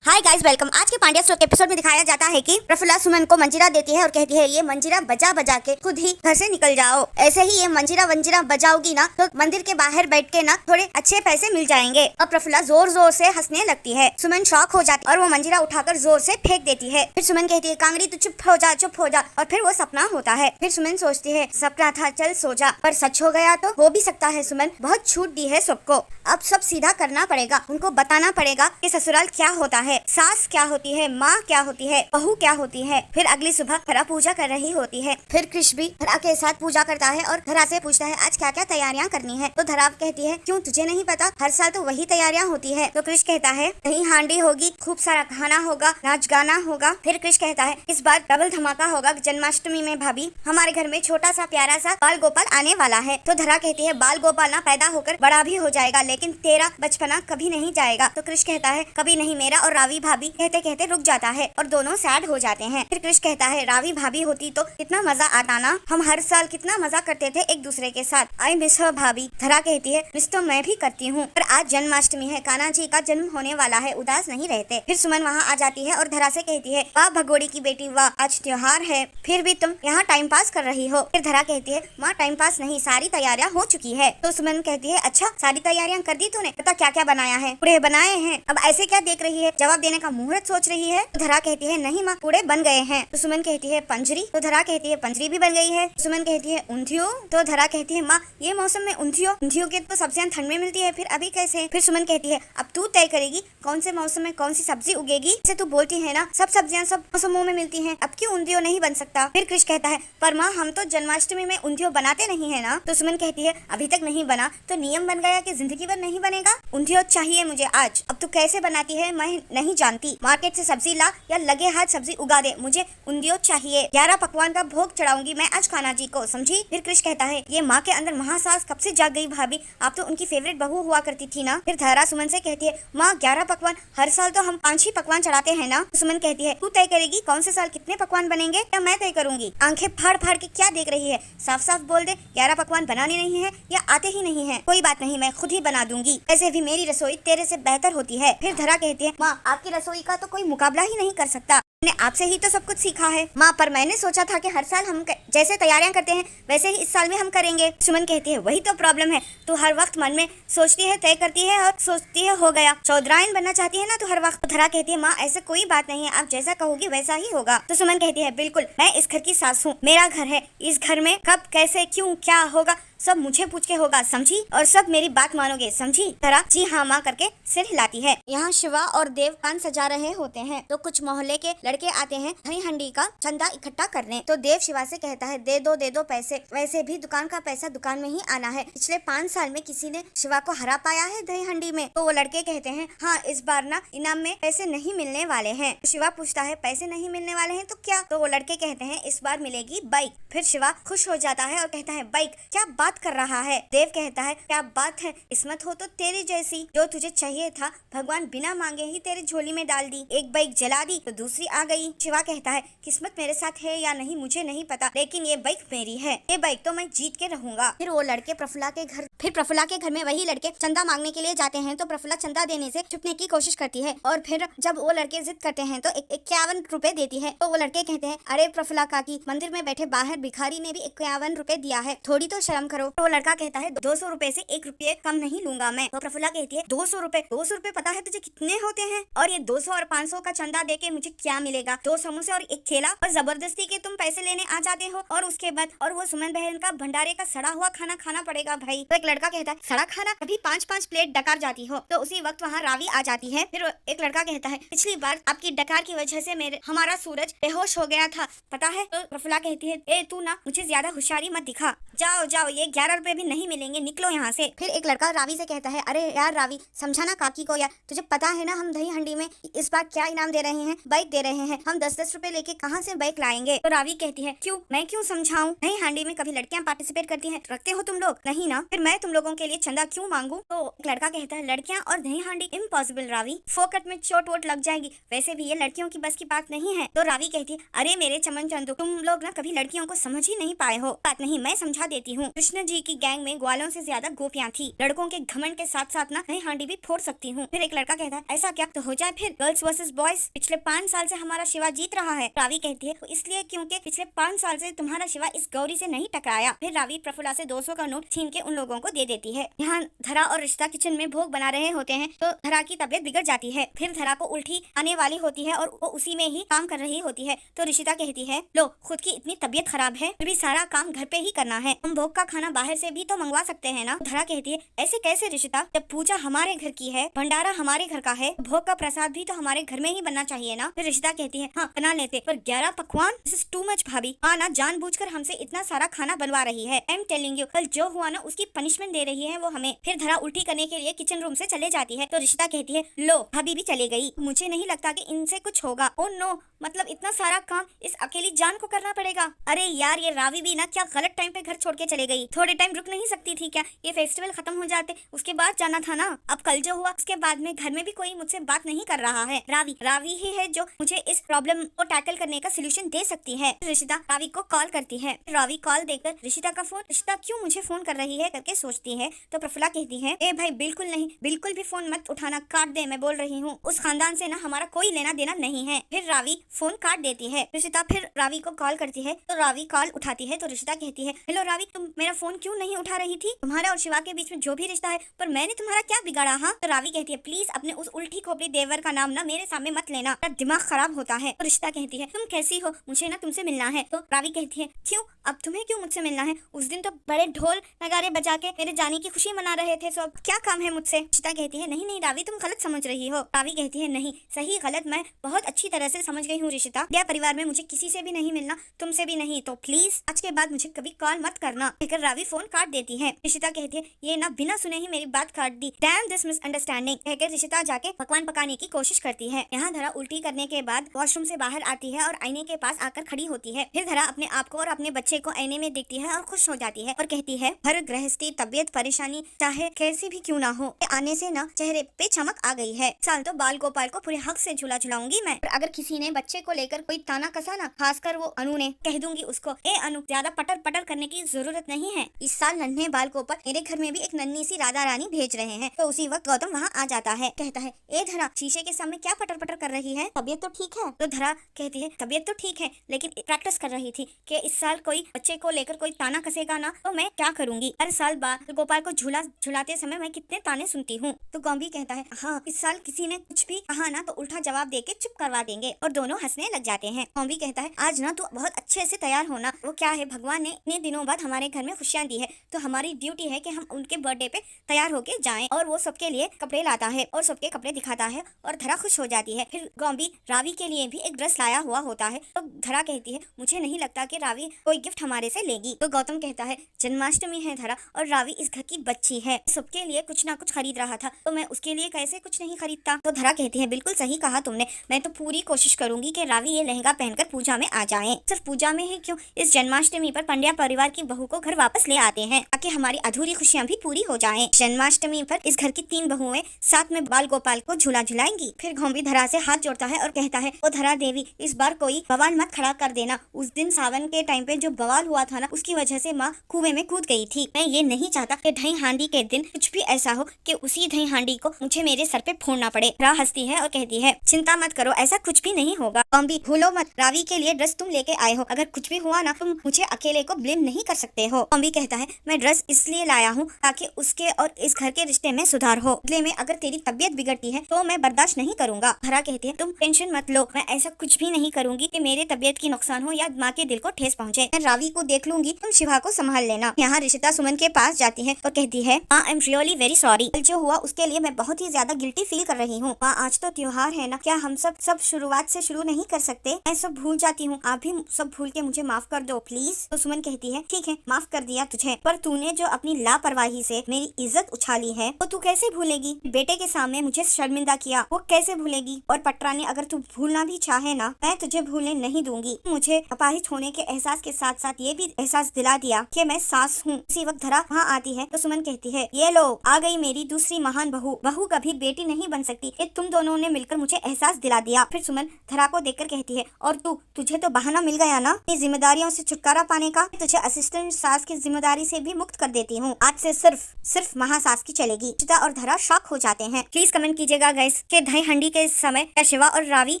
Hi guys, welcome. आज के Pandya store के एपिसोड में दिखाया जाता है कि प्रफुल्ला सुमन को मंजीरा देती है और कहती है ये मंजीरा बजा बजा के खुद ही घर से निकल जाओ। ऐसे ही ये मंजीरा वंजीरा बजाओगी ना तो मंदिर के बाहर बैठ के ना थोड़े अच्छे पैसे मिल जाएंगे। और प्रफुल्ला जोर जोर से हंसने लगती है। सुमन शॉक हो जाती है और वो मंजीरा उठाकर जोर से फेंक देती है। फिर सुमन कहती है कांगड़ी तू चुप हो जा, चुप हो जा। और फिर वो सपना होता है। फिर सुमन सोचती है सपना था, चल सो जा। पर सच हो गया तो हो भी सकता है। सुमन बहुत छूट दी है सबको, अब सब सीधा करना पड़ेगा। उनको बताना पड़ेगा कि ससुराल क्या होता है, सास क्या होती है, माँ क्या होती है, बहू क्या होती है। फिर अगली सुबह धरा पूजा कर रही होती है। फिर कृष भी धरा के साथ पूजा करता है और धरा से पूछता है आज क्या क्या तैयारियां करनी है। तो धरा कहती है क्यों तुझे नहीं पता, हर साल तो वही तैयारियां होती है। तो कृष कहता है दही हांडी होगी, खूब सारा खाना होगा, नाच गाना होगा। फिर कृष कहता है इस बार डबल धमाका होगा जन्माष्टमी में भाभी, हमारे घर में छोटा सा प्यारा सा बाल गोपाल आने वाला है। तो धरा कहती है बाल गोपाल ना पैदा होकर बड़ा भी हो जाएगा लेकिन तेरा बचपना कभी नहीं जाएगा। तो कृष कहता है कभी नहीं मेरा। और रावी भाभी कहते कहते रुक जाता है और दोनों सैड हो जाते हैं। फिर कृष कहता है रावी भाभी होती तो कितना मजा आता ना, हम हर साल कितना मजा करते थे एक दूसरे के साथ। आई मिस हर भाभी। धरा कहती है मिस तो मैं भी करती हूँ, पर आज जन्माष्टमी है, कान्हा जी का जन्म होने वाला है, उदास नहीं रहते। फिर सुमन वहाँ आ जाती है और धरा से कहती है वाह भगोड़ी की बेटी वाह, आज त्योहार है फिर भी तुम यहाँ टाइम पास कर रही हो। फिर धरा कहती है माँ टाइम पास नहीं, सारी तैयारियां हो चुकी है। तो सुमन कहती है अच्छा सारी तैयारियां कर दी तूने, पता क्या क्या बनाया है? पूड़े बनाए हैं। अब ऐसे क्या देख रही है, जवाब देने का मुहूर्त सोच रही है। तो धरा कहती है नहीं माँ पूड़े बन गए हैं। तो सुमन कहती है पंजरी। तो धरा कहती है पंजरी भी बन गई है। सुमन कहती है ऊंधियो। तो धरा कहती है माँ ये मौसम में ऊंधियो, ऊंधियो के तो सब्जियां ठंड में मिलती है, फिर अभी कैसे? फिर सुमन कहती है अब तू तय करेगी कौन से मौसम में कौन सी सब्जी उगेगी। जैसे तू बोलती है ना सब सब्जियां सब मौसमों में मिलती है, अब क्यों ऊंधियो नहीं बन सकता? फिर कृष कहता है पर माँ हम तो जन्माष्टमी में ऊंधियो बनाते नहीं है ना। तो सुमन कहती है अभी तक नहीं बना तो नियम बन गया कि जिंदगी भर नहीं बनेगा? ऊंधियो चाहिए मुझे आज। अब तू कैसे बनाती है मैं नहीं जानती, मार्केट से सब्जी ला या लगे हाथ सब्जी उगा दे, मुझे ऊंधियो चाहिए। 11 पकवान का भोग चढ़ाऊंगी मैं आज कान्हा जी को, समझी? फिर कृष कहता है ये माँ के अंदर महासास कब से जाग गई भाभी, आप तो उनकी फेवरेट बहू हुआ करती थी ना। फिर धरा सुमन से कहती है माँ 11 पकवान, हर साल तो हम 5 ही पकवान चढ़ाते हैं ना। सुमन कहती है तू तय करेगी कौन से साल कितने पकवान बनेंगे या मैं तय करूंगी? आंखें फाड़ फाड़ के क्या देख रही है, साफ साफ बोल दे 11 पकवान बनाने नहीं है या आते ही नहीं है। कोई बात नहीं मैं खुद ही बना दूंगी, ऐसे भी मेरी रसोई तेरे से बेहतर होती है। फिर धरा कहती है माँ आपकी रसोई का तो कोई मुकाबला ही नहीं कर सकता, मैंने आपसे ही तो सब कुछ सीखा है। माँ पर मैंने सोचा था कि हर साल हम जैसे तैयारियां करते हैं वैसे ही इस साल भी हम करेंगे। सुमन कहती है वही तो प्रॉब्लम है, तू हर वक्त मन में सोचती है, तय करती है और सोचती है हो गया। चौधराइन बनना चाहती है ना तू हर वक्त। धरा कहती है माँ ऐसे कोई बात नहीं है, आप जैसा कहोगी वैसा ही होगा। तो सुमन कहती है बिल्कुल, मैं इस घर की सास हूँ, मेरा घर है, इस घर में कब कैसे क्यों क्या होगा सब मुझे पूछ के होगा, समझी? और सब मेरी बात मानोगे, समझी? धरा जी हाँ माँ करके सिर हिलाती है। यहाँ शिवा और देव पान सजा रहे होते हैं तो कुछ मोहल्ले के लड़के आते हैं दही हंडी का चंदा इकट्ठा करने। तो देव शिवा से कहता है दे दो पैसे, वैसे भी दुकान का पैसा दुकान में ही आना है, पिछले 5 साल में किसी ने शिवा को हरा पाया है दही हंडी में? तो वो लड़के कहते हैं हाँ इस बार ना इनाम में पैसे नहीं मिलने वाले हैं। शिवा पूछता है पैसे नहीं मिलने वाले हैं तो क्या? तो वो लड़के कहते हैं इस बार मिलेगी बाइक। फिर शिवा खुश हो जाता है और कहता है बाइक, क्या बात कर रहा है? देव कहता है क्या बात है, किस्मत हो तो तेरी जैसी, जो तुझे चाहिए था भगवान बिना मांगे ही तेरी झोली में डाल दी, एक बाइक जला दी तो दूसरी आ गई। शिवा कहता है किस्मत मेरे साथ है या नहीं मुझे नहीं पता, लेकिन ये बाइक मेरी है, ये बाइक तो मैं जीत के रहूंगा। फिर वो लड़के प्रफुल्ला के घर में वही लड़के चंदा मांगने के लिए जाते हैं तो प्रफुल्ला चंदा देने से छुपने की कोशिश करती है और फिर जब वो लड़के जिद करते हैं तो 51 रुपए देती है। तो वो लड़के कहते हैं अरे प्रफुल्ला काकी, मंदिर में बैठे बाहर भिखारी ने भी 51 रुपए दिया है, थोड़ी तो शर्म करो। तो वो लड़का कहता है 200 रुपए से 1 रुपये कम नहीं लूंगा मैं। तो प्रफुल्ला कहती है 200 रुपए पता है तुझे कितने होते हैं? और ये 200 और 500 का चंदा देके मुझे क्या मिलेगा? 2 समोसे और 1 केला, और जबरदस्ती के तुम पैसे लेने आ जाते हो और उसके बाद और वो सुमन बहन का भंडारे का सड़ा हुआ खाना खाना पड़ेगा भाई। तो एक लड़का कहता है सड़ा खाना, कभी 5-5 प्लेट डकार जाती हो। तो उसी वक्त वहाँ रावी आ जाती है। फिर एक लड़का कहता है पिछली बार आपकी डकार की वजह से हमारा सूरज बेहोश हो गया था, पता है? तो प्रफुल्ला कहती है ए तू ना मुझे ज्यादा होशियारी मत दिखा, जाओ जाओ ये 11 रुपए भी नहीं मिलेंगे, निकलो यहाँ से। फिर एक लड़का रावी से कहता है अरे यार रावी समझाना काकी को यार, तुझे पता है ना हम दही हंडी में इस बार क्या इनाम दे रहे हैं? बाइक दे रहे रहे हैं, हम 10-10 रुपए लेके कहाँ से बाइक लाएंगे। तो रावी कहती है क्यों, मैं क्यों समझाऊं, दही हांडी में कभी लड़कियां पार्टिसिपेट करती हैं, रखते हो तुम लोग? नहीं ना, फिर मैं तुम लोगों के लिए चंदा क्यों मांगू। तो एक लड़का कहता है लड़कियां और दही हांडी इम्पॉसिबल रावी, फोकट में चोट वोट लग जाएगी, वैसे भी ये लड़कियों की बस की बात नहीं है। तो रावी कहती है अरे मेरे चमन चंदू, तुम लोग ना कभी लड़कियों को समझ ही नहीं पाए हो। बात नहीं, मैं समझा देती हूँ। कृष्ण जी की गैंग में ग्वालों से ज्यादा गोपियां थी, लड़कों के घमंड के साथ साथ ना दही हांडी भी फोड़ सकती हूँ। फिर एक लड़का कहता है ऐसा क्या, तो हो जाए फिर गर्ल्स वर्सेस बॉयज। पिछले 5 साल से हमारा शिवा जीत रहा है। रावी कहती है इसलिए क्योंकि पिछले 5 साल से तुम्हारा शिवा इस गौरी से नहीं टकराया। फिर रावी प्रफुल्ला से 200 का नोट छीन के उन लोगों को दे देती है। यहाँ धरा और रिश्ता किचन में भोग बना रहे होते हैं तो धरा की तबीयत बिगड़ जाती है। फिर धरा को उल्टी आने वाली होती है और वो उसी में ही काम कर रही होती है। तो रिशिता कहती है लो, खुद की इतनी तबीयत खराब है फिर भी सारा काम घर पे ही करना है, हम भोग का खाना बाहर से भी तो मंगवा सकते हैं ना। धरा कहती है ऐसे कैसे रिशिता, जब पूजा हमारे घर की है, भंडारा हमारे घर का है, भोग का प्रसाद भी तो हमारे घर में ही बनना चाहिए ना। फिर रिशिता कहती है हाँ बना लेते, पर 11 पकवान, दिस इज टू मच भाभी। ना जानबूझकर हमसे इतना सारा खाना बनवा रही है। आई एम टेलिंग यू, कल जो हुआ ना उसकी पनिशमेंट दे रही है वो हमें। फिर धरा उल्टी करने के लिए किचन रूम से चले जाती है। तो रिशिता कहती है लो, भाभी भी चली गई, मुझे नहीं लगता कि इनसे कुछ होगा। ओ नो, मतलब इतना सारा काम इस अकेली जान को करना पड़ेगा। अरे यार, ये रावी भी ना क्या गलत टाइम पे घर छोड़ के चले गई, थोड़े टाइम रुक नहीं सकती थी क्या? ये फेस्टिवल खत्म हो जाते उसके बाद जाना था ना। अब कल जो हुआ उसके बाद में घर में भी कोई मुझसे बात नहीं कर रहा है। रावी ही है जो मुझे इस प्रॉब्लम को टैकल करने का सोल्यूशन दे सकती है। रिशिता रावी को कॉल करती है। रावी कॉल देकर रिशिता का फोन, रिशिता क्यों मुझे फोन कर रही है करके सोचती है। तो प्रफुल्ला कहती है ए भाई बिल्कुल नहीं, बिल्कुल भी फोन मत उठाना, काट दे, मैं बोल रही हूँ, उस खानदान से ना हमारा कोई लेना देना नहीं है। फिर रावी फोन काट देती है। रिशिता फिर रावी को कॉल करती है तो रावी कॉल उठाती है। तो रिशिता कहती है हेलो रावी, तुम मेरा फोन क्यों नहीं उठा रही थी? तुम्हारा और शिवा के बीच में जो भी रिश्ता है, पर मैंने तुम्हारा क्या बिगाड़ा? हाँ। तो रावी कहती है प्लीज अपने उस उल्टी खोपड़ी देवर का नाम ना मेरे सामने मत लेना, मेरा दिमाग खराब होता है। तो रिशिता कहती है तुम कैसी हो, मुझे ना तुमसे मिलना है। तो रावी कहती है क्यों, अब तुम्हें क्यों मुझसे मिलना है? उस दिन तो बड़े ढोल नगाड़े बजा के मेरे जाने की खुशी मना रहे थे सब, क्या काम है मुझसे? रिशिता कहती है नहीं रावी, तुम गलत समझ रही हो। रावी कहती है नहीं, सही गलत मैं बहुत अच्छी तरह से समझ गई हूँ रिशिता। मेरे परिवार में मुझे किसी से भी नहीं मिलना, तुमसे भी नहीं, तो प्लीज आज के बाद मुझे कभी कॉल मत करना। कहकर रावी फोन काट देती है। रिशिता कहती है ये ना बिना सुने ही मेरी बात काट दी, डैम दिस मिसअंडरस्टैंडिंग। कहकर रिशिता जाके पकवान पकाने की कोशिश करती है। यहाँ धरा उल्टी करने के बाद वॉशरूम से बाहर आती है और आईने के पास आकर खड़ी होती है। फिर धरा अपने आप को और अपने बच्चे को आईने में देखती है और खुश हो जाती है और कहती है हर गृहस्थी तबीयत परेशानी चाहे कैसी भी क्यों ना हो, आने से ना चेहरे पे चमक आ गई है। साल तो बाल गोपाल को पूरे हक से झूला झुलाऊंगी मैं। अगर किसी ने बच्चे को लेकर कोई ताना कसा ना, खासकर वो अनु ने, कह दूंगी उसको ए अनु, ज्यादा पटर पटर करने की जरूरत नहीं है। इस साल नन्हे बाल गोपाल मेरे घर में भी एक नन्ही सी राधा रानी भेज रहे हैं। तो उसी वक्त गौतम वहाँ आ जाता है। कहता है ए धरा, शीशे के सामने क्या पटर पटर कर रही है, तबीयत तो ठीक है? तो धरा कहती है तबीयत तो ठीक है, लेकिन प्रैक्टिस कर रही थी कि इस साल कोई बच्चे को लेकर कोई ताना कसेगा ना तो मैं क्या करूंगी। हर साल बाल गोपाल को झूला झुलाते समय मैं कितने ताने सुनती हूँ। तो गौम्बी कहता है हाँ, इस साल किसी ने कुछ भी कहा ना तो उल्टा जवाब देके चुप करवा देंगे। और दोनों हंसने लग जाते हैं। गौम्बी कहता है आज ना तू बहुत अच्छे से तैयार होना, वो क्या है, भगवान ने इतने दिनों बाद हमारे घर में खुशियाँ दी है तो हमारी ड्यूटी है कि हम उनके बर्थडे पे तैयार होके जाएं। और वो सबके लिए कपड़े लाता है और सबके कपड़े दिखाता है और धरा खुश हो जाती है। फिर गौम्बी रावी के लिए भी एक ड्रेस लाया हुआ होता है। तो धरा कहती है मुझे नहीं लगता कि रावी कोई गिफ्ट हमारे से लेगी। तो गौतम कहता है जन्माष्टमी है धरा और रावी इस घर की बच्ची है, सबके लिए कुछ ना कुछ खरीद रहा था तो मैं उसके लिए कैसे कुछ नहीं खरीदता। तो धरा कहती है बिल्कुल सही कहा तुमने, मैं तो पूरी कोशिश करूंगी कि रावी ये लहंगा पहनकर पूजा में आ जाए। सिर्फ पूजा में ही क्यों, इस जन्माष्टमी पर पंड्या परिवार की बहू को घर वापस ले आते हैं ताकि हमारी अधूरी खुशियाँ भी पूरी हो जाएं। जन्माष्टमी पर इस घर की 3 बहुएं साथ में बाल गोपाल को झूला झुलाएंगी। फिर गौम्बी धरा से हाथ जोड़ता है और कहता है ओ धरा देवी, इस बार कोई बवाल मत खड़ा कर देना। उस दिन सावन के टाइम पे जो बवाल हुआ था ना, उसकी वजह से माँ कुएं में कूद गई थी। मैं ये नहीं चाहता कि दही हांडी के दिन कुछ भी ऐसा हो कि उसी दही हांडी को मुझे मेरे सर पे फोड़ना पड़े। धरा हंसती है और कहती है चिंता मत करो, ऐसा कुछ भी नहीं होगा। गौम्बी भूलो मत, रावी के लिए ड्रेस तुम लेके आए हो, अगर कुछ भी हुआ ना तुम मुझे अकेले को ब्लेम नहीं कर सकते हो। गौम्बी कहता है मैं ड्रेस इसलिए लाया हूँ ताकि उसके और इस घर के रिश्ते में सुधार हो, बदले में अगर तेरी तबीयत बिगड़ती है तो मैं बर्दाश्त नहीं करूंगा। धरा कहती है तुम टेंशन मत लो, मैं ऐसा कुछ भी नहीं करूंगी कि मेरे तबीयत की नुकसान हो या माँ के दिल को ठेस पहुँचे। मैं रावी को देख लूंगी, तुम शिवा को संभाल लेना। यहाँ रिशिता सुमन के पास जाती है और कहती है I am really very sorry, जो हुआ उसके लिए मैं बहुत ही ज्यादा गिल्टी फील कर रही हूँ। माँ आज तो त्योहार है ना, क्या हम सब शुरुआत से शुरू नहीं कर सकते? मैं सब भूल जाती हूँ, आप भी सब भूल के मुझे माफ कर दो प्लीज। तो सुमन कहती है ठीक है, माफ कर दिया तुझे, पर तूने जो अपनी लापरवाही से मेरी इज्जत उछाली है वो तू कैसे भूलेगी? बेटे के सामने मुझे शर्मिंदा किया, वो कैसे भूलेगी? और पटरा ने अगर तू भूल भूलना भी चाहे ना, मैं तुझे भूलने नहीं दूंगी। मुझे अपाहिज होने के एहसास के साथ साथ ये भी एहसास दिला दिया कि मैं सास हूँ। इसी वक्त धरा वहाँ आती है तो सुमन कहती है, ये लो आ गई मेरी दूसरी महान बहू। बहू कभी बेटी नहीं बन सकती, ये तुम दोनों ने मिलकर मुझे एहसास दिला दिया। फिर सुमन धरा को देखकर कहती है, और तुझे तो बहाना मिल गया ना ये जिम्मेदारियों से छुटकारा पाने का। तुझे असिस्टेंट सास की जिम्मेदारी से भी मुक्त कर देती हूँ। आज से सिर्फ महासास की चलेगी। चिता और धरा शॉक हो जाते हैं। प्लीज कमेंट कीजिएगा गाइस कि दही हंडी के समय क्या शिवा और रावी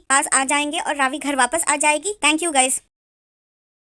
पास आ जाएंगे और रावी घर वापस आ जाएगी। Thank you guys.